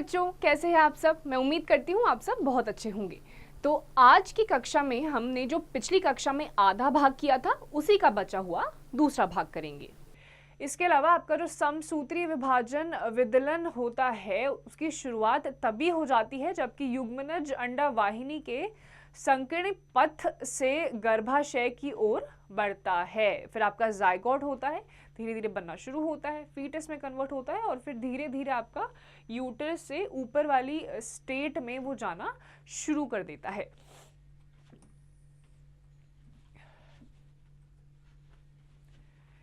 बच्चों, कैसे हैं आप सब। मैं उम्मीद करती हूँ आप सब बहुत अच्छे होंगे। तो आज की कक्षा में हमने जो पिछली कक्षा में आधा भाग किया था उसी का बचा हुआ दूसरा भाग करेंगे। इसके अलावा आपका जो समसूत्रीय विभाजन विदलन होता है उसकी शुरुआत तभी हो जाती है जबकि युग्मनज अंडावाहिनी के संकीर्ण पथ से गर्भाशय की ओर बढ़ता है। फिर आपका जायगोट होता है, धीरे धीरे बनना शुरू होता है, फीटस में कन्वर्ट होता है और फिर धीरे धीरे आपका यूटरस से ऊपर वाली स्टेट में वो जाना शुरू कर देता है।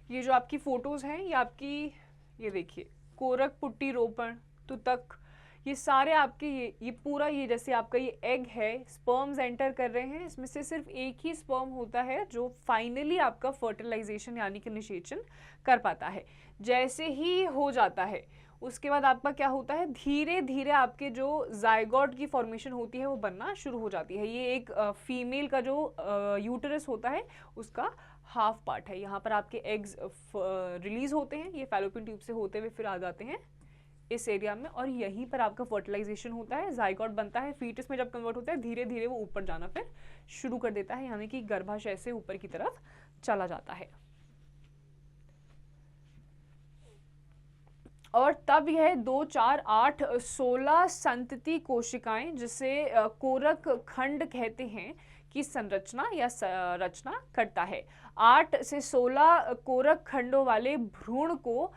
ये जो आपकी फोटोज हैं ये आपकी, ये देखिए, कोरक पुट्टी रोपण तुतक, ये सारे आपके ये पूरा ये जैसे आपका ये एग है, स्पर्म्स एंटर कर रहे हैं, इसमें से सिर्फ एक ही स्पर्म होता है जो फाइनली आपका फर्टिलाइजेशन यानी कि निषेचन कर पाता है। जैसे ही हो जाता है उसके बाद आपका क्या होता है, धीरे धीरे आपके जो जायगोट की फॉर्मेशन होती है वो बनना शुरू हो जाती है। ये एक फीमेल का जो यूटरस होता है उसका हाफ पार्ट है। यहाँ पर आपके एग्स रिलीज होते हैं, ये फैलोपियन ट्यूब से होते हुए फिर आ जाते हैं इस एरिया में और यहीं पर आपका फर्टिलाइजेशन होता है, जाइगोट बनता है, फीटस में जब कन्वर्ट होता है धीरे धीरे वो ऊपर जाना फिर शुरू कर देता है, यानी कि गर्भाशय से ऊपर की तरफ चला जाता है। और तब यह 2, 4, 8, 16 संतति कोशिकाएं जिसे कोरक खंड कहते हैं की संरचना या रचना करता है। 8 से 16 कोरक खंडों वाले भ्रूण को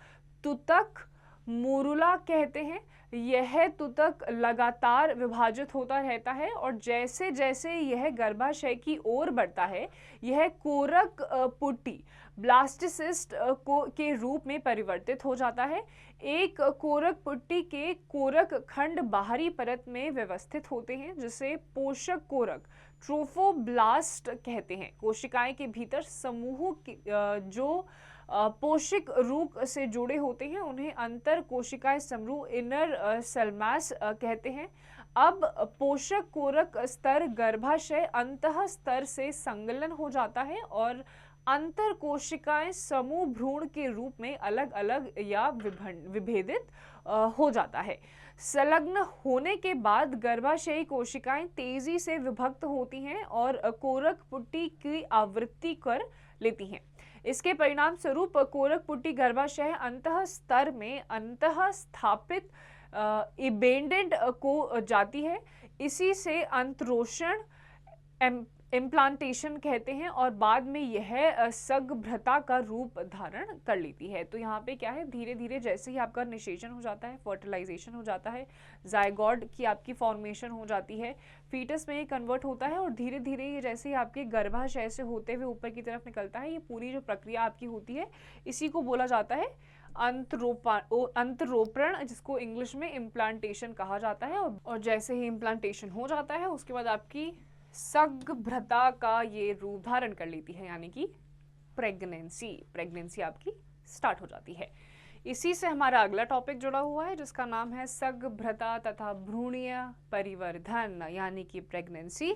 तुतक मोरुला कहते हैं। यह तुतक लगातार विभाजित होता रहता है और जैसे जैसे यह गर्भाशय की ओर बढ़ता है यह कोरक पुट्टी ब्लास्टोसिस्ट के रूप में परिवर्तित हो जाता है। एक कोरक पुट्टी के कोरक खंड बाहरी परत में व्यवस्थित होते हैं जिसे पोषक कोरक ट्रोफोब्लास्ट कहते हैं। कोशिकाएं के भीतर समूह जो पोषक रूप से जुड़े होते हैं उन्हें अंतर कोशिकाएं समूह इनर सेलमास कहते हैं। अब पोषक कोरक स्तर गर्भाशय अंतः स्तर से संलग्न हो जाता है और अंतर कोशिकाएं समूह भ्रूण के रूप में अलग अलग या विभेदित हो जाता है। संलग्न होने के बाद गर्भाशयी कोशिकाएं तेजी से विभक्त होती हैं और कोरक पुट्टी की आवृत्ति कर लेती हैं। इसके परिणाम स्वरूप कोरक पुट्टी गर्भाशय अंतः स्तर में अंतः स्थापित इबेंडेंट को जाती है। इसी से अंतरोषण इम्प्लांटेशन कहते हैं और बाद में यह सगभ्रता का रूप धारण कर लेती है। तो यहाँ पे क्या है, धीरे धीरे जैसे ही आपका निषेचन हो जाता है, फर्टिलाइजेशन हो जाता है, जायगोट की आपकी फॉर्मेशन हो जाती है, फीटस में ये कन्वर्ट होता है और धीरे धीरे ये जैसे ही आपके गर्भाशय से होते हुए ऊपर की तरफ निकलता है, ये पूरी जो प्रक्रिया आपकी होती है इसी को बोला जाता है अंतरोपण, जिसको इंग्लिश में इम्प्लांटेशन कहा जाता है। और जैसे ही इम्प्लांटेशन हो जाता है उसके बाद आपकी सगभ्रता का ये रूप धारण कर लेती है, यानी कि प्रेगनेंसी आपकी स्टार्ट हो जाती है। इसी से हमारा अगला टॉपिक जुड़ा हुआ है जिसका नाम है सगभ्रता तथा भ्रूणीय परिवर्धन, यानी कि प्रेगनेंसी।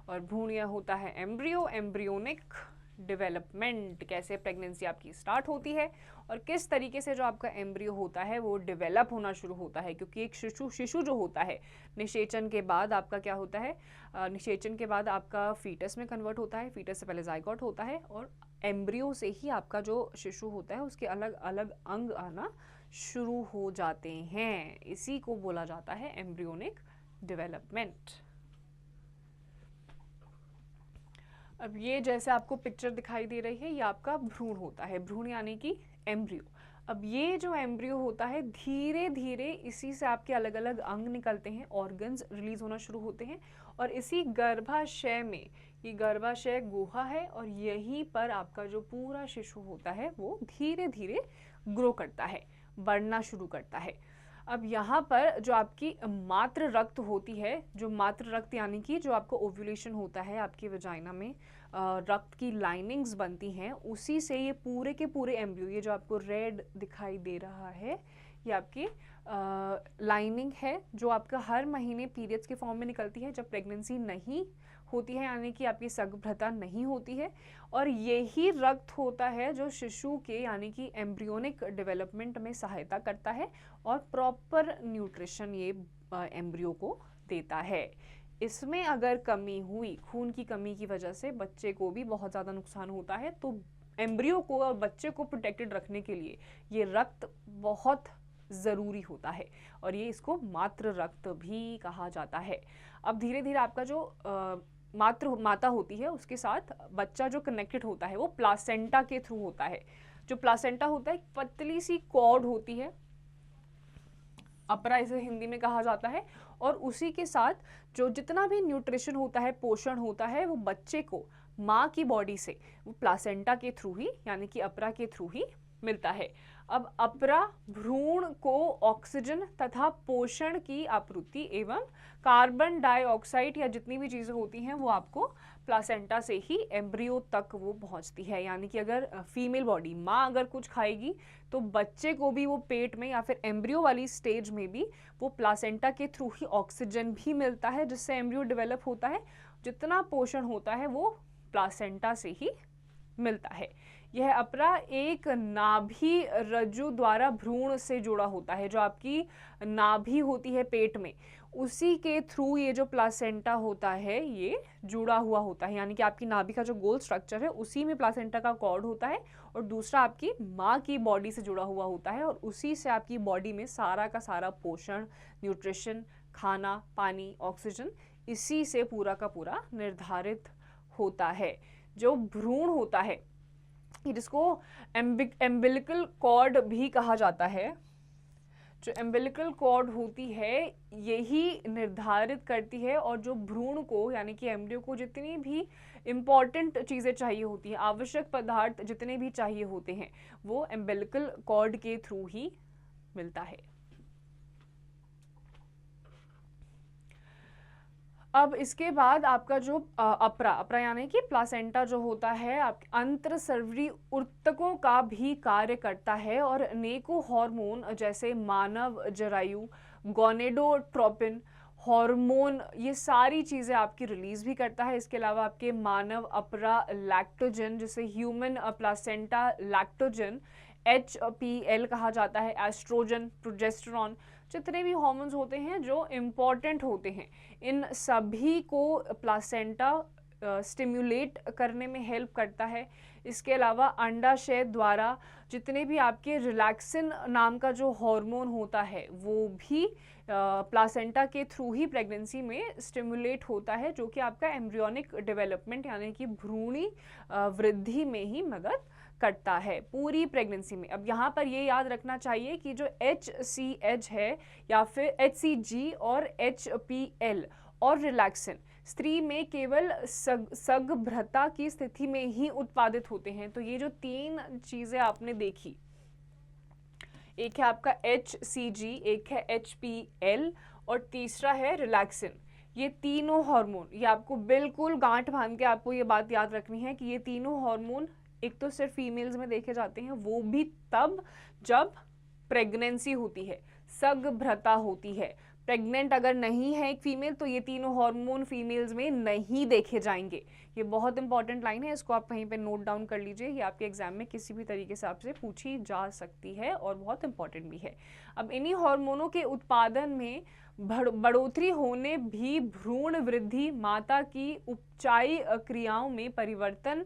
और भ्रूणीय होता है एम्ब्रियो, एम्ब्रियोनिक डेवलपमेंट, कैसे प्रेगनेंसी आपकी स्टार्ट होती है और किस तरीके से जो आपका एम्ब्रियो होता है वो डेवलप होना शुरू होता है। क्योंकि एक शिशु जो होता है निषेचन के बाद आपका क्या होता है, निषेचन के बाद आपका फीटस में कन्वर्ट होता है, फीटस से पहले जाइगोट होता है और एम्ब्रियो से ही आपका जो शिशु होता है उसके अलग अलग अंग आना शुरू हो जाते हैं। इसी को बोला जाता है एम्ब्रियोनिक डेवलपमेंट। अब ये जैसे आपको पिक्चर दिखाई दे रही है ये आपका भ्रूण होता है, भ्रूण यानी कि एम्ब्रियो। अब ये जो एम्ब्रियो होता है धीरे धीरे इसी से आपके अलग अलग अंग निकलते हैं, ऑर्गन्स रिलीज होना शुरू होते हैं और इसी गर्भाशय में, ये गर्भाशय गुहा है और यहीं पर आपका जो पूरा शिशु होता है वो धीरे धीरे ग्रो करता है, बढ़ना शुरू करता है। अब यहाँ पर जो आपकी मातृ रक्त होती है, जो मातृ रक्त यानी कि जो आपको ओव्यूलेशन होता है आपकी वजाइना में, रक्त की लाइनिंग्स बनती हैं, उसी से ये पूरे के पूरे एम्ब्रियो, ये जो आपको रेड दिखाई दे रहा है ये आपकी लाइनिंग है जो आपका हर महीने पीरियड्स के फॉर्म में निकलती है जब प्रेगनेंसी नहीं होती है, यानी कि आपकी सगभ्रता नहीं होती है। और यही रक्त होता है जो शिशु के यानी कि एम्ब्रियोनिक डेवलपमेंट में सहायता करता है और प्रॉपर न्यूट्रिशन ये एम्ब्रियो को देता है। इसमें अगर कमी हुई, खून की कमी की वजह से बच्चे को भी बहुत ज़्यादा नुकसान होता है। तो एम्ब्रियो को और बच्चे को प्रोटेक्टेड रखने के लिए ये रक्त बहुत ज़रूरी होता है और ये इसको मातृ रक्त भी कहा जाता है। अब धीरे धीरे आपका जो माता होती है उसके साथ बच्चा जो कनेक्टेड होता है वो प्लासेंटा के थ्रू होता है। जो प्लासेंटा होता है एक पतली सी कॉर्ड होती है, अपरा इसे हिंदी में कहा जाता है, और उसी के साथ जो जितना भी न्यूट्रिशन होता है, पोषण होता है, वो बच्चे को माँ की बॉडी से वो प्लासेंटा के थ्रू ही यानी कि अपरा के थ्रू ही मिलता है। अब अपरा भ्रूण को ऑक्सीजन तथा पोषण की आपूर्ति एवं कार्बन डाइऑक्साइड या जितनी भी चीज़ें होती हैं वो आपको प्लासेंटा से ही एम्ब्रियो तक वो पहुंचती है। यानी कि अगर फीमेल बॉडी, माँ अगर कुछ खाएगी तो बच्चे को भी वो पेट में या फिर एम्ब्रियो वाली स्टेज में भी वो प्लासेंटा के थ्रू ही ऑक्सीजन भी मिलता है, जिससे एम्ब्रियो डेवलप होता है। जितना पोषण होता है वो प्लासेंटा से ही मिलता है। यह अपरा एक नाभि रज्जु द्वारा भ्रूण से जुड़ा होता है। जो आपकी नाभि होती है पेट में, उसी के थ्रू ये जो प्लासेंटा होता है ये जुड़ा हुआ होता है। यानी कि आपकी नाभि का जो गोल स्ट्रक्चर है उसी में प्लासेंटा का कॉर्ड होता है और दूसरा आपकी माँ की बॉडी से जुड़ा हुआ होता है, और उसी से आपकी बॉडी में सारा का सारा पोषण, न्यूट्रिशन, खाना, पानी, ऑक्सीजन इसी से पूरा का पूरा निर्धारित होता है। जो भ्रूण होता है जिसको एम्बिलिकल कॉर्ड भी कहा जाता है, जो एम्बिलिकल कॉर्ड होती है यही निर्धारित करती है, और जो भ्रूण को यानी कि एम्ब्रियो को जितनी भी इम्पॉर्टेंट चीज़ें चाहिए होती हैं, आवश्यक पदार्थ जितने भी चाहिए होते हैं, वो एम्बिलिकल कॉर्ड के थ्रू ही मिलता है। अब इसके बाद आपका जो अपरा यानी कि प्लासेंटा जो होता है आप अंतरसर्वरी ऊतकों का भी कार्य करता है, और अनेकों हार्मोन जैसे मानव जरायु, गोनेडोट्रोपिन हार्मोन, ये सारी चीज़ें आपकी रिलीज भी करता है। इसके अलावा आपके मानव अपरा लैक्टोजन, जिसे ह्यूमन प्लासेंटा लैक्टोजन HPL कहा जाता है, एस्ट्रोजन, प्रोजेस्टेरॉन, जितने भी हार्मोन्स होते हैं जो इम्पॉर्टेंट होते हैं, इन सभी को प्लासेंटा स्टिम्युलेट करने में हेल्प करता है। इसके अलावा अंडाशय द्वारा जितने भी आपके रिलैक्सिन नाम का जो हार्मोन होता है वो भी प्लासेंटा के थ्रू ही प्रेगनेंसी में स्टिम्युलेट होता है, जो कि आपका एम्ब्रियोनिक डेवलपमेंट यानी कि भ्रूणी वृद्धि में ही मदद करता है पूरी प्रेगनेंसी में। अब यहाँ पर ये याद रखना चाहिए कि जो HCH है या फिर HCG और HPL और रिलैक्सिन स्त्री में केवल सगर्भता की स्थिति में ही उत्पादित होते हैं। तो ये जो तीन चीज़ें आपने देखी, एक है आपका HCG, एक है HPL और तीसरा है रिलैक्सिन, ये तीनों हार्मोन, ये आपको बिल्कुल गांठ बांध के आपको ये बात याद रखनी है कि ये तीनों हार्मोन एक तो सिर्फ फीमेल्स में देखे जाते हैं, वो भी तब जब प्रेगनेंसी होती है, सगर्भता होती है। प्रेग्नेंट अगर नहीं है एक फीमेल तो ये तीनों हार्मोन फीमेल्स में नहीं देखे जाएंगे। ये बहुत इंपॉर्टेंट लाइन है, इसको आप कहीं पे नोट डाउन कर लीजिए, ये आपके एग्जाम में किसी भी तरीके से आपसे पूछी जा सकती है और बहुत इंपॉर्टेंट भी है। अब इन्हीं हार्मोनों के उत्पादन में बढ़ोतरी होने भी भ्रूण वृद्धि, माता की उपचाई क्रियाओं में परिवर्तन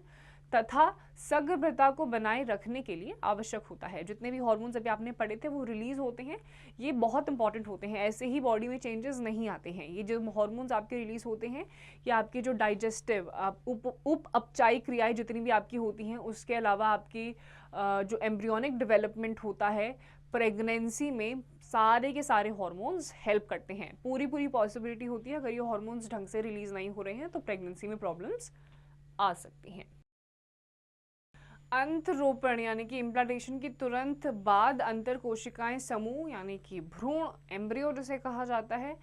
तथा सगर्भता को बनाए रखने के लिए आवश्यक होता है। जितने भी हार्मोन्स अभी आपने पढ़े थे वो रिलीज होते हैं, ये बहुत इंपॉर्टेंट होते हैं, ऐसे ही बॉडी में चेंजेस नहीं आते हैं। ये जो हार्मोन्स आपके रिलीज होते हैं ये आपकी जो डाइजेस्टिव उप अपचाई क्रियाएं जितनी भी आपकी होती हैं, उसके अलावा आपकी जो एम्ब्रियोनिक डेवलपमेंट होता है प्रेगनेंसी में, सारे के सारे हार्मोन्स हेल्प करते हैं। पूरी पॉसिबिलिटी होती है अगर ये हार्मोन्स ढंग से रिलीज नहीं हो रहे हैं तो प्रेगनेंसी में प्रॉब्लम्स आ सकती हैं। अंतरोपण यानी कि इम्प्लांटेशन की तुरंत बाद अंतर कोशिकाएं समूह यानी कि भ्रूण, एम्ब्रियो जिसे कहा जाता है,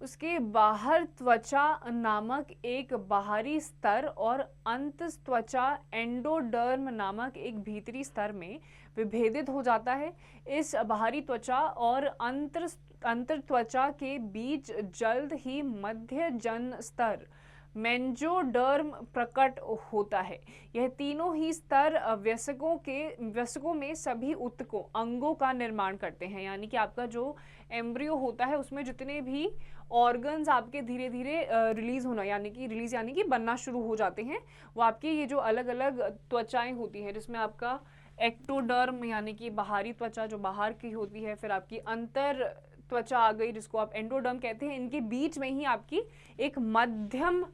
उसके बाहर त्वचा नामक एक बाहरी स्तर और अंत त्वचा एंडोडर्म नामक एक भीतरी स्तर में विभेदित हो जाता है। इस बाहरी त्वचा और अंतर त्वचा के बीच जल्द ही मध्य जन स्तर मेंजोडर्म प्रकट होता है। यह तीनों ही स्तर वयस्कों में सभी ऊतकों अंगों का निर्माण करते हैं। यानी कि आपका जो एम्ब्रियो होता है उसमें जितने भी ऑर्गन्स आपके धीरे धीरे रिलीज होना यानी कि बनना शुरू हो जाते हैं, वो आपके ये जो अलग अलग त्वचाएं होती हैं, जिसमें आपका एक्टोडर्म यानी कि बाहरी त्वचा जो बाहर की होती है, फिर आपकी अंतर त्वचा आ गई जिसको आप एंडोडर्म कहते हैं। इनके बीच में ही आपकी एक मध्यम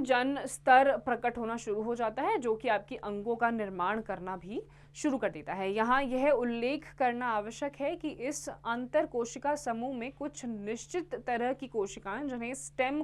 जन स्तर प्रकट होना शुरू हो जाता है, जो कि आपकी अंगों का निर्माण करना भी शुरू कर देता है। यहाँ यह उल्लेख करना आवश्यक है कि इस अंतर कोशिका समूह में कुछ निश्चित तरह की कोशिकाएं, जिन्हें स्टेम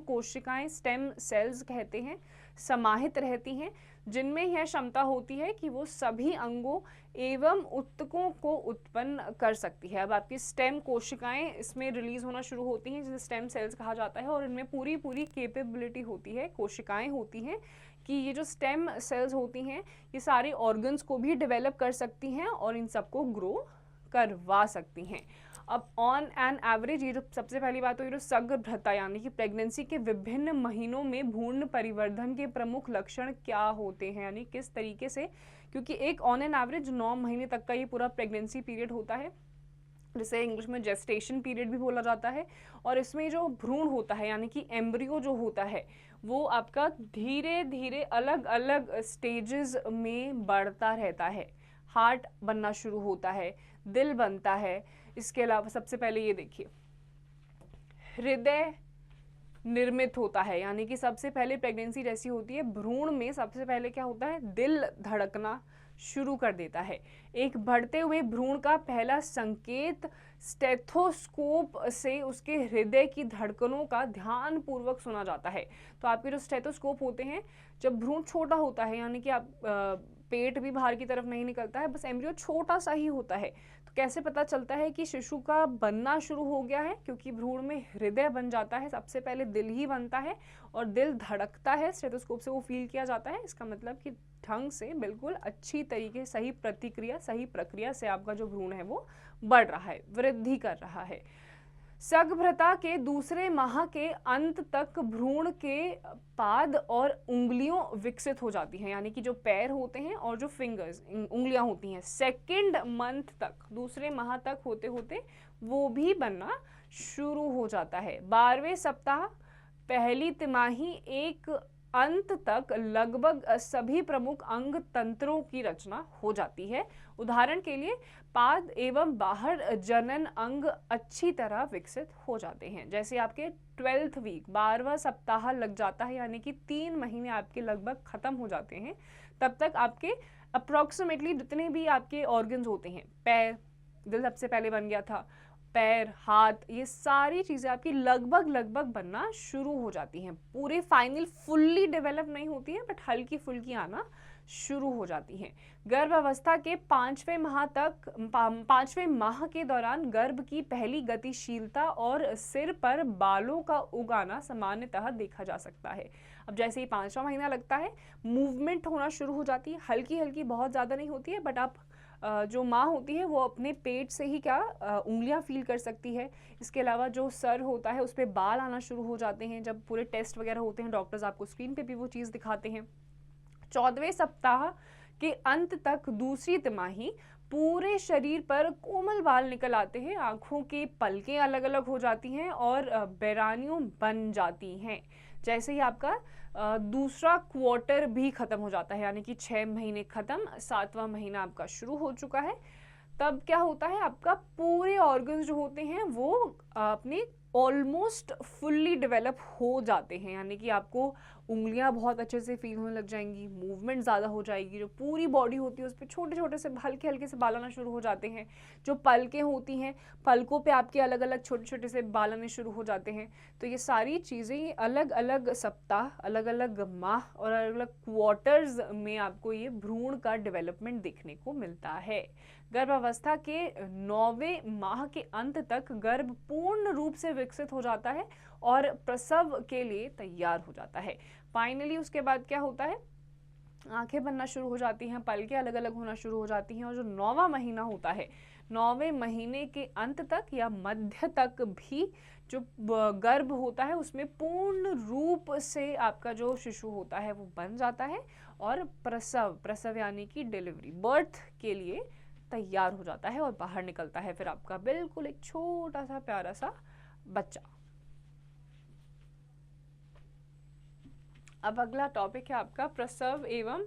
सेल्स कहते हैं, समाहित रहती हैं, जिनमें यह क्षमता होती है कि वो सभी अंगों एवं ऊतकों को उत्पन्न कर सकती है। अब आपकी स्टेम कोशिकाएं इसमें रिलीज होना शुरू होती हैं, जिसे स्टेम सेल्स कहा जाता है, और इनमें पूरी कैपेबिलिटी होती है, कोशिकाएं होती हैं कि ये जो स्टेम सेल्स होती हैं ये सारे ऑर्गन्स को भी डेवलप कर सकती हैं और इन सबको ग्रो करवा सकती हैं। अब ऑन एन एवरेज ये जो सबसे पहली बात, तो ये जो सगर्भता यानी कि प्रेगनेंसी के विभिन्न महीनों में भ्रूण परिवर्धन के प्रमुख लक्षण क्या होते हैं, यानी किस तरीके से, क्योंकि एक ऑन एन एवरेज 9 महीने तक का ये पूरा प्रेगनेंसी पीरियड होता है, जिसे इंग्लिश में जेस्टेशन पीरियड भी बोला जाता है। और इसमें जो भ्रूण होता है यानी कि एम्ब्रियो जो होता है वो आपका धीरे धीरे अलग अलग स्टेजेस में बढ़ता रहता है। हार्ट बनना शुरू होता है, दिल बनता है, इसके अलावा सबसे पहले ये देखिए हृदय निर्मित होता है, यानी कि सबसे पहले प्रेगनेंसी जैसी होती है, भ्रूण में सबसे पहले क्या होता है, दिल धड़कना शुरू कर देता है। एक बढ़ते हुए भ्रूण का पहला संकेत स्टेथोस्कोप से उसके हृदय की धड़कनों का ध्यान पूर्वक सुना जाता है। तो आपके जो स्टेथोस्कोप होते हैं, जब भ्रूण छोटा होता है यानी कि आप पेट भी बाहर की तरफ नहीं निकलता है, बस एम्ब्रियो छोटा सा ही होता है, तो कैसे पता चलता है कि शिशु का बनना शुरू हो गया है, क्योंकि भ्रूण में हृदय बन जाता है, सबसे पहले दिल ही बनता है और दिल धड़कता है, स्टेथोस्कोप से वो फील किया जाता है। इसका मतलब कि ढंग से बिल्कुल अच्छी तरीके, सही प्रक्रिया से आपका जो भ्रूण है वो बढ़ रहा है, वृद्धि कर रहा है। सगर्भता के दूसरे माह के अंत तक भ्रूण के पाद और उंगलियों विकसित हो जाती हैं, यानी कि जो पैर होते हैं और जो फिंगर्स उंगलियां होती हैं, सेकेंड मंथ तक, दूसरे माह तक होते होते वो भी बनना शुरू हो जाता है। 12वें सप्ताह पहली तिमाही एक अंत तक लगभग सभी प्रमुख अंग तंत्रों की रचना हो जाती है। उदाहरण के लिए पाद एवं बाहर जनन अंग अच्छी तरह विकसित हो जाते हैं। जैसे आपके 12th वीक 12वां सप्ताह लग जाता है, यानी कि 3 महीने आपके लगभग खत्म हो जाते हैं, तब तक आपके अप्रोक्सीमेटली जितने भी आपके ऑर्गन्स होते हैं, पैर, दिल सबसे पहले बन गया था, पैर, हाथ, ये सारी चीज़ें आपकी लगभग बनना शुरू हो जाती हैं। पूरे फाइनल फुल्ली डेवलप नहीं होती हैं, बट हल्की फुल्की आना शुरू हो जाती हैं। गर्भावस्था के 5वें माह के दौरान गर्भ की पहली गतिशीलता और सिर पर बालों का उगाना सामान्यतः देखा जा सकता है। अब जैसे ही 5वां महीना लगता है, मूवमेंट होना शुरू हो जाती है, हल्की हल्की, बहुत ज़्यादा नहीं होती है, बट आप जो माँ होती है वो अपने पेट से ही उंगलियां फील कर सकती है। इसके अलावा जो सर होता है उस पर बाल आना शुरू हो जाते हैं। जब पूरे टेस्ट वगैरह होते हैं, डॉक्टर्स आपको स्क्रीन पे भी वो चीज़ दिखाते हैं। 14वें सप्ताह के अंत तक दूसरी तिमाही पूरे शरीर पर कोमल बाल निकल आते हैं, आँखों की पलकें अलग अलग हो जाती हैं और बैरानियों बन जाती हैं। जैसे ही आपका दूसरा क्वार्टर भी खत्म हो जाता है, यानी कि 6 महीने खत्म, 7वां महीना आपका शुरू हो चुका है, तब क्या होता है, आपका पूरे ऑर्गन्स जो होते हैं वो अपने ऑलमोस्ट फुल्ली डेवलप हो जाते हैं, यानी कि आपको उंगलियां बहुत अच्छे से फील होने लग जाएंगी, मूवमेंट ज़्यादा हो जाएगी, जो पूरी बॉडी होती है उस पर छोटे छोटे से हल्के हल्के से बाल आना शुरू हो जाते हैं। जो पलकें होती हैं, पलकों पे आपके अलग अलग छोटे छोटे से बाल आने शुरू हो जाते हैं। तो ये सारी चीज़ें अलग अलग सप्ताह, अलग अलग माह और अलग अलग क्वार्टर्स में आपको ये भ्रूण का डेवलपमेंट देखने को मिलता है। गर्भावस्था के 9वें माह के अंत तक गर्भ पूर्ण रूप से विकसित हो जाता है और प्रसव के लिए तैयार हो जाता है। फाइनली उसके बाद क्या होता है, आंखें बनना शुरू हो जाती हैं, पलकें अलग अलग होना शुरू हो जाती हैं। और जो 9वां महीना होता है, 9वें महीने के अंत तक या मध्य तक भी जो गर्भ होता है उसमें पूर्ण रूप से आपका जो शिशु होता है वो बन जाता है और प्रसव यानी कि डिलीवरी, बर्थ के लिए तैयार हो जाता है और बाहर निकलता है फिर आपका बिल्कुल एक छोटा सा प्यारा सा बच्चा। अब अगला टॉपिक है आपका प्रसव एवं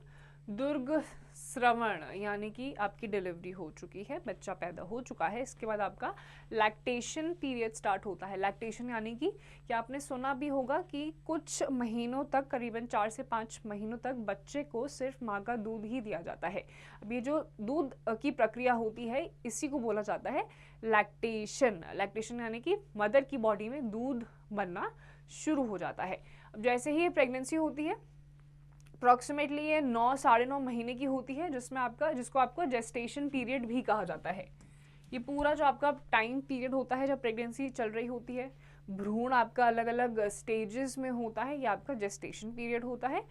दुर्गस्रवण, यानी कि आपकी डिलीवरी हो चुकी है, बच्चा पैदा हो चुका है। इसके बाद आपका लैक्टेशन पीरियड स्टार्ट होता है। लैक्टेशन यानी कि क्या आपने सुना भी होगा कि कुछ महीनों तक, करीबन 4 से 5 महीनों तक बच्चे को सिर्फ माँ का दूध ही दिया जाता है। अब ये जो दूध की प्रक्रिया होती है इसी को बोला जाता है लैक्टेशन। लैक्टेशन यानी कि मदर की बॉडी में दूध बनना शुरू हो जाता है। अब जैसे ही ये प्रेगनेंसी होती है, अप्रॉक्सीमेटली ये 9 साढ़े 9 महीने की होती है, जिसको आपको जेस्टेशन पीरियड भी कहा जाता है। ये पूरा जो आपका टाइम पीरियड होता है जब प्रेगनेंसी चल रही होती है, भ्रूण आपका अलग अलग स्टेजेस में होता है, ये आपका जेस्टेशन पीरियड होता है।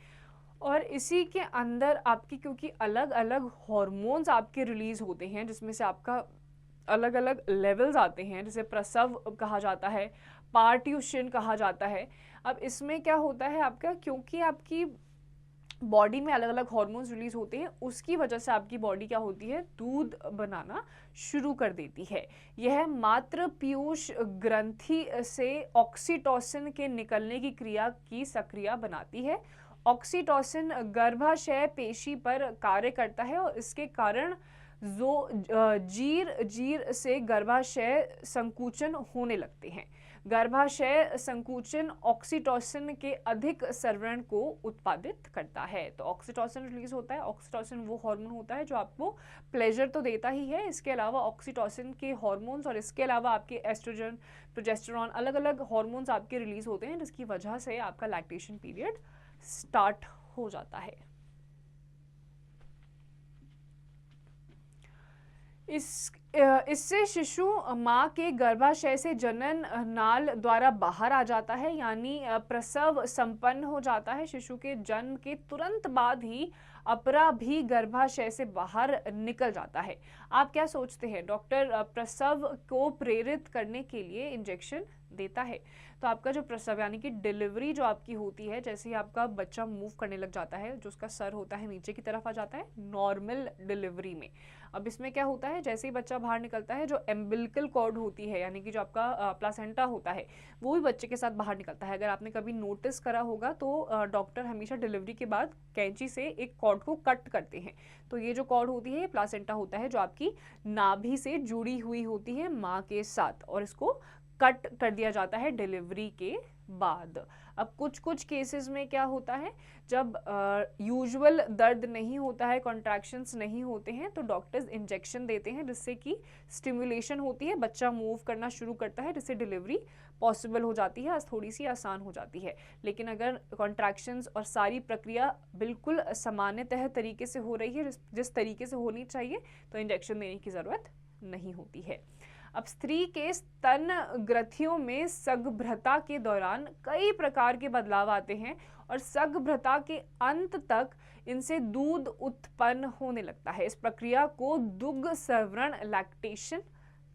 और इसी के अंदर आपकी क्योंकि अलग अलग हॉर्मोन्स आपके रिलीज होते हैं, जिसमें से आपका अलग अलग लेवल्स आते हैं, जिसे प्रसव कहा जाता है, पार्ट्यूशन कहा जाता है। अब इसमें क्या होता है आपका, क्योंकि आपकी बॉडी में अलग अलग हार्मोन्स रिलीज होते हैं, उसकी वजह से आपकी बॉडी क्या होती है, दूध बनाना शुरू कर देती है। यह मात्र पीयूष ग्रंथि से ऑक्सीटोसिन के निकलने की क्रिया की सक्रिय बनाती है। ऑक्सीटोसिन गर्भाशय पेशी पर कार्य करता है और इसके कारण जो जीर से गर्भाशय संकुचन होने लगते हैं। गर्भाशय संकुचन ऑक्सीटोसिन के अधिक स्रवण को उत्पादित करता है। तो ऑक्सीटोसिन रिलीज होता है। ऑक्सीटोसिन वो हार्मोन होता है जो आपको प्लेजर तो देता ही है, इसके अलावा ऑक्सीटोसिन के हार्मोन्स और इसके अलावा आपके एस्ट्रोजन, प्रोजेस्टेरॉन, अलग अलग हार्मोन्स आपके रिलीज होते हैं, जिसकी वजह से आपका लैक्टेशन पीरियड स्टार्ट हो जाता है। इससे शिशु माँ के गर्भाशय से जनन नाल द्वारा बाहर आ जाता है, यानी प्रसव संपन्न हो जाता है। शिशु के जन्म के तुरंत बाद ही अपरा भी गर्भाशय से बाहर निकल जाता है। आप क्या सोचते हैं, डॉक्टर प्रसव को प्रेरित करने के लिए इंजेक्शन देता है। तो आपका जो प्रसव यानी कि डिलीवरी जो आपकी होती है, जैसे ही आपका बच्चा मूव करने लग जाता है, जो उसका सर होता है नीचे की तरफ आ जाता है नॉर्मल डिलीवरी में। अब इसमें क्या होता है, जैसे ही बच्चा बाहर निकलता है, जो एम्बिलिकल कॉर्ड होती है यानी कि जो आपका प्लासेंटा होता है, वो भी बच्चे के साथ बाहर निकलता है। अगर आपने कभी नोटिस करा होगा तो डॉक्टर हमेशा डिलीवरी के बाद कैंची से एक कॉर्ड को कट करते हैं। तो ये जो कॉर्ड होती है, ये प्लासेंटा होता है जो आपकी नाभि से जुड़ी हुई होती है माँ के साथ, और इसको कट कर दिया जाता है डिलीवरी के बाद। अब कुछ केसेस में क्या होता है, जब यूजुअल दर्द नहीं होता है, कॉन्ट्रैक्शंस नहीं होते हैं, तो डॉक्टर्स इंजेक्शन देते हैं, जिससे कि स्टिमुलेशन होती है, बच्चा मूव करना शुरू करता है, जिससे डिलीवरी पॉसिबल हो जाती है, थोड़ी सी आसान हो जाती है। लेकिन अगर कॉन्ट्रैक्शंस और सारी प्रक्रिया बिल्कुल सामान्यतः तरीके से हो रही है, जिस तरीके से होनी चाहिए, तो इंजेक्शन देने की ज़रूरत नहीं होती है। अब स्त्री के स्तन ग्रंथियों में सगर्भता के दौरान कई प्रकार के बदलाव आते हैं और सगर्भता के अंत तक इनसे दूध उत्पन्न होने लगता है। इस प्रक्रिया को दुग्धस्रवण लैक्टेशन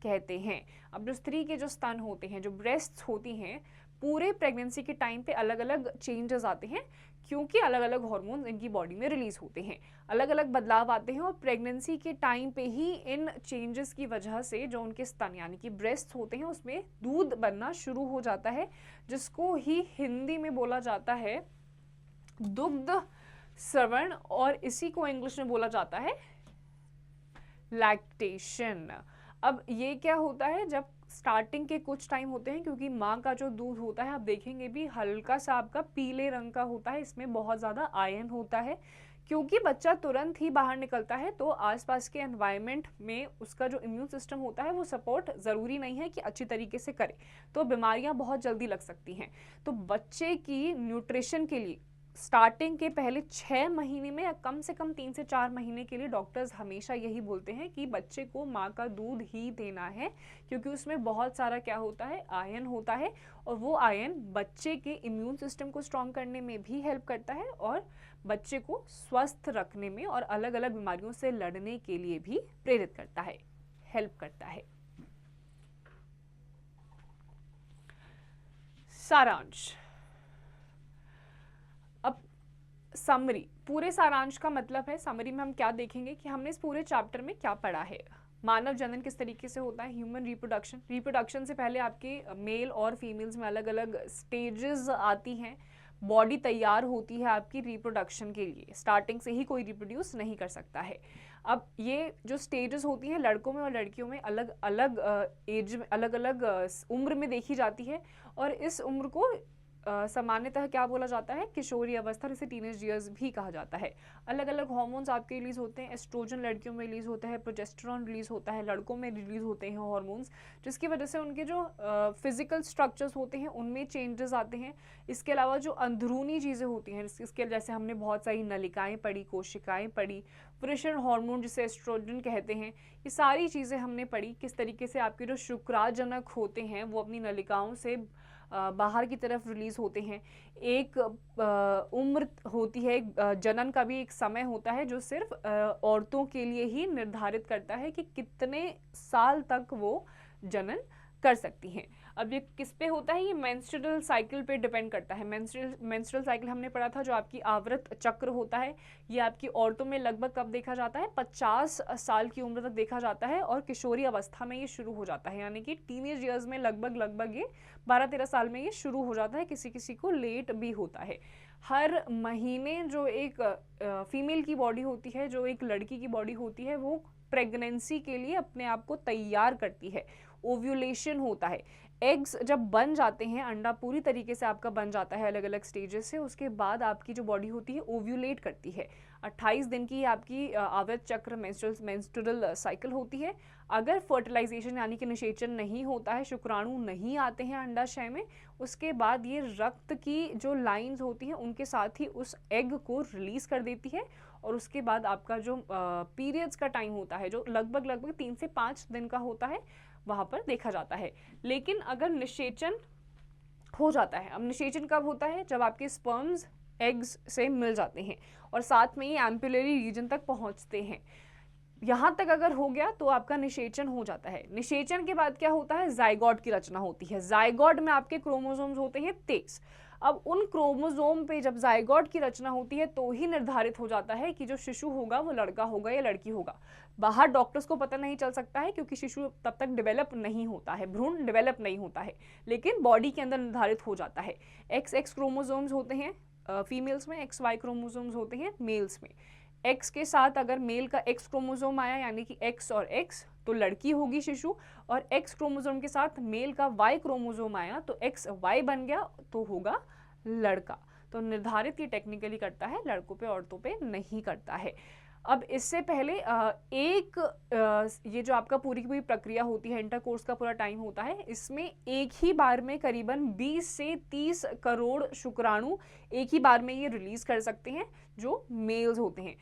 कहते हैं। अब जो स्त्री के जो स्तन होते हैं, जो ब्रेस्ट्स होती हैं, पूरे प्रेगनेंसी के टाइम पे अलग अलग चेंजेस आते हैं, क्योंकि अलग अलग हार्मोन्स इनकी बॉडी में रिलीज होते हैं, अलग अलग बदलाव आते हैं, और प्रेगनेंसी के टाइम पे ही इन चेंजेस की वजह से जो उनके स्तन यानी कि ब्रेस्ट होते हैं उसमें दूध बनना शुरू हो जाता है, जिसको ही हिंदी में बोला जाता है दुग्ध स्रवण, और इसी को इंग्लिश में बोला जाता है लैक्टेशन। अब ये क्या होता है, जब स्टार्टिंग के कुछ टाइम होते हैं, क्योंकि माँ का जो दूध होता है आप देखेंगे भी हल्का सा आपका पीले रंग का होता है, इसमें बहुत ज़्यादा आयरन होता है। क्योंकि बच्चा तुरंत ही बाहर निकलता है, तो आसपास के एनवायरनमेंट में उसका जो इम्यून सिस्टम होता है वो सपोर्ट ज़रूरी नहीं है कि अच्छी तरीके से करे, तो बीमारियां बहुत जल्दी लग सकती हैं। तो बच्चे की न्यूट्रिशन के लिए स्टार्टिंग के पहले 6 महीने में या कम से कम 3 से 4 महीने के लिए डॉक्टर्स हमेशा यही बोलते हैं कि बच्चे को माँ का दूध ही देना है, क्योंकि उसमें बहुत सारा क्या होता है, आयरन होता है, और वो आयरन बच्चे के इम्यून सिस्टम को स्ट्रॉन्ग करने में भी हेल्प करता है और बच्चे को स्वस्थ रखने में और अलग अलग बीमारियों से लड़ने के लिए भी प्रेरित करता है, हेल्प करता है। सारांश। अब समरी, पूरे सारांश का मतलब है, समरी में हम क्या देखेंगे कि हमने इस पूरे चैप्टर में क्या पढ़ा है। मानव जनन किस तरीके से होता है, ह्यूमन रिप्रोडक्शन, रिप्रोडक्शन से पहले आपके मेल और फीमेल्स में अलग अलग स्टेजेस आती हैं, बॉडी तैयार होती है आपकी रिप्रोडक्शन के लिए, स्टार्टिंग से ही कोई रिप्रोड्यूस नहीं कर सकता है। अब ये जो स्टेजेस होती हैं लड़कों में और लड़कियों में अलग अलग एज में, अलग अलग उम्र में देखी जाती है, और इस उम्र को सामान्यतः क्या बोला जाता है, किशोरी अवस्था, जिसे टीनेज ईयर्स भी कहा जाता है। अलग अलग हार्मोन्स आपके रिलीज होते हैं, एस्ट्रोजन लड़कियों में रिलीज होता है, प्रोजेस्टेरॉन रिलीज होता है, लड़कों में रिलीज होते हैं हार्मोन्स, जिसकी वजह से उनके जो फिजिकल स्ट्रक्चर्स होते हैं उनमें चेंजेस आते हैं। इसके अलावा जो अंदरूनी चीज़ें होती हैं, इसके जैसे हमने बहुत सारी नलिकाएं पढ़ी, कोशिकाएं पढ़ी, पुरुषण हार्मोन जिसे एस्ट्रोजन कहते हैं, ये सारी चीज़ें हमने पढ़ी, किस तरीके से आपके जो शुक्राजनक होते हैं वो अपनी नलिकाओं से बाहर की तरफ रिलीज होते हैं। एक उम्र होती है, जनन का भी एक समय होता है जो सिर्फ औरतों के लिए ही निर्धारित करता है कि कितने साल तक वो जनन कर सकती हैं। अब ये किस पे होता है, ये मेंस्ट्रुअल साइकिल पे डिपेंड करता है। मेंस्ट्रुअल साइकिल हमने पढ़ा था, जो आपकी आवर्त चक्र होता है, ये आपकी औरतों में लगभग कब देखा जाता है, 50 साल की उम्र तक देखा जाता है, और किशोरी अवस्था में ये शुरू हो जाता है, यानी कि टीनेज ईयर्स में लगभग ये 12-13 साल में ये शुरू हो जाता है, किसी किसी को लेट भी होता है। हर महीने जो एक फीमेल की बॉडी होती है, जो एक लड़की की बॉडी होती है, वो प्रेगनेंसी के लिए अपने आप को तैयार करती है। ओव्यूलेशन होता है, एग्स जब बन जाते हैं, अंडा पूरी तरीके से आपका बन जाता है अलग अलग स्टेजेस से, उसके बाद आपकी जो बॉडी होती है ओव्यूलेट करती है। 28 दिन की आपकी आवर्त चक्र मेंस्ट्रुअल साइकिल होती है। अगर फर्टिलाइजेशन यानी कि निषेचन नहीं होता है, शुक्राणु नहीं आते हैं अंडाशय में, उसके बाद ये रक्त की जो लाइंस होती हैं उनके साथ ही उस एग को रिलीज कर देती है, और उसके बाद आपका जो पीरियड्स का टाइम होता है, जो लगभग 3 से 5 दिन का होता है, वहाँ पर देखा जाता है। लेकिन अगर निषेचन हो जाता है, अब निषेचन कब होता है, जब आपके स्पर्म्स एग्स से मिल जाते हैं और साथ में ही एम्पुलरी रीजन तक पहुंचते हैं, यहाँ तक अगर हो गया तो आपका निषेचन हो जाता है। निषेचन के बाद क्या होता है, जाइगोट की रचना होती है। जाइगोट में आपके क्रोमोसोम्स होते हैं 23। अब उन क्रोमोसोम पे जब जाइगोट की रचना होती है तो ही निर्धारित हो जाता है कि जो शिशु होगा वो लड़का होगा या लड़की होगा। बाहर डॉक्टर्स को पता नहीं चल सकता है, क्योंकि शिशु तब तक डेवलप नहीं होता है, भ्रूण डेवलप नहीं होता है, लेकिन बॉडी के अंदर निर्धारित हो जाता है। XX क्रोमोसोम्स होते हैं फीमेल्स में, XY क्रोमोसोम्स होते हैं मेल्स में। X के साथ अगर मेल का X क्रोमोसोम आया, यानी कि X और X, तो लड़की होगी शिशु, और X क्रोमोसोम के साथ मेल का Y क्रोमोसोम आया तो XY बन गया तो होगा लड़का। तो निर्धारित ये टेक्निकली करता है, लड़कों पे औरतों पे नहीं करता है। अब इससे पहले ये जो आपका पूरी की पूरी प्रक्रिया होती है, इंटरकोर्स का पूरा टाइम होता है, इसमें एक ही बार में करीबन 20 से 30 करोड़ शुक्राणु एक ही बार में ये रिलीज कर सकते हैं, जो मेल्स होते हैं।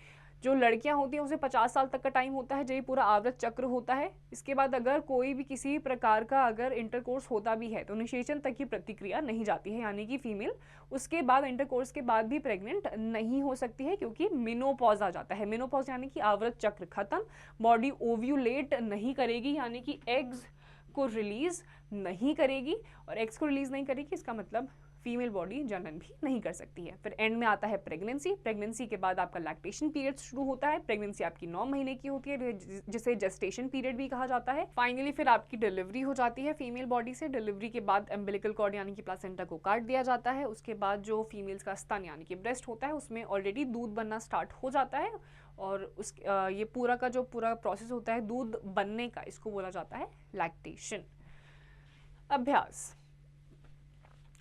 जो लड़कियां होती हैं उसे 50 साल तक का टाइम होता है, जो ये पूरा आवर्त चक्र होता है। इसके बाद अगर कोई भी किसी प्रकार का अगर इंटरकोर्स होता भी है तो निषेचन तक की प्रतिक्रिया नहीं जाती है, यानी कि फीमेल उसके बाद इंटरकोर्स के बाद भी प्रेग्नेंट नहीं हो सकती है, क्योंकि मेनोपॉज आ जाता है। मेनोपॉज यानी कि आवर्त चक्र खत्म, बॉडी ओव्यूलेट नहीं करेगी, यानी कि एग्स को रिलीज नहीं करेगी, और एग्स को रिलीज नहीं करेगी इसका मतलब फीमेल बॉडी जनन भी नहीं कर सकती है। फिर एंड में आता है प्रेगनेंसी। प्रेगनेंसी के बाद आपका लैक्टेशन पीरियड शुरू होता है। प्रेगनेंसी आपकी 9 महीने की होती है, जिसे जेस्टेशन पीरियड भी कहा जाता है। फाइनली फिर आपकी डिलीवरी हो जाती है फीमेल बॉडी से। डिलीवरी के बाद एम्बिलिकल कॉर्ड यानी कि प्लासेंटा को काट दिया जाता है। उसके बाद जो फीमेल्स का स्तन यानी कि ब्रेस्ट होता है उसमें ऑलरेडी दूध बनना स्टार्ट हो जाता है, और उस ये पूरा का जो पूरा प्रोसेस होता है दूध बनने का, इसको बोला जाता है लैक्टेशन। अभ्यास,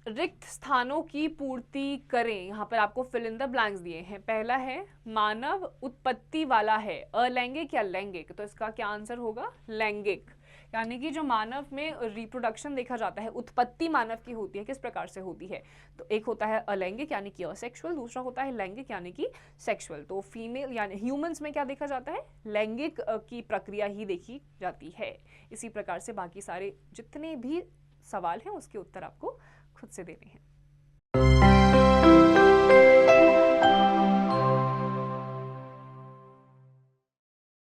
रिक्त स्थानों की पूर्ति करें। यहाँ पर आपको फिल इन द ब्लैंक्स दिए हैं। पहला है मानव उत्पत्ति वाला है, अलैंगिक या लैंगिक, तो इसका क्या आंसर होगा, लैंगिक। यानी कि जो मानव में रिप्रोडक्शन देखा जाता है, उत्पत्ति मानव की होती है, किस प्रकार से होती है? तो एक होता है अलैंगिक यानी कि असेक्सुअल, दूसरा होता है लैंगिक यानी कि सेक्सुअल। तो फीमेल यानी ह्यूमंस में क्या देखा जाता है? लैंगिक की प्रक्रिया ही देखी जाती है। इसी प्रकार से बाकी सारे जितने भी सवाल हैं उसके उत्तर आपको खुद से देने हैं।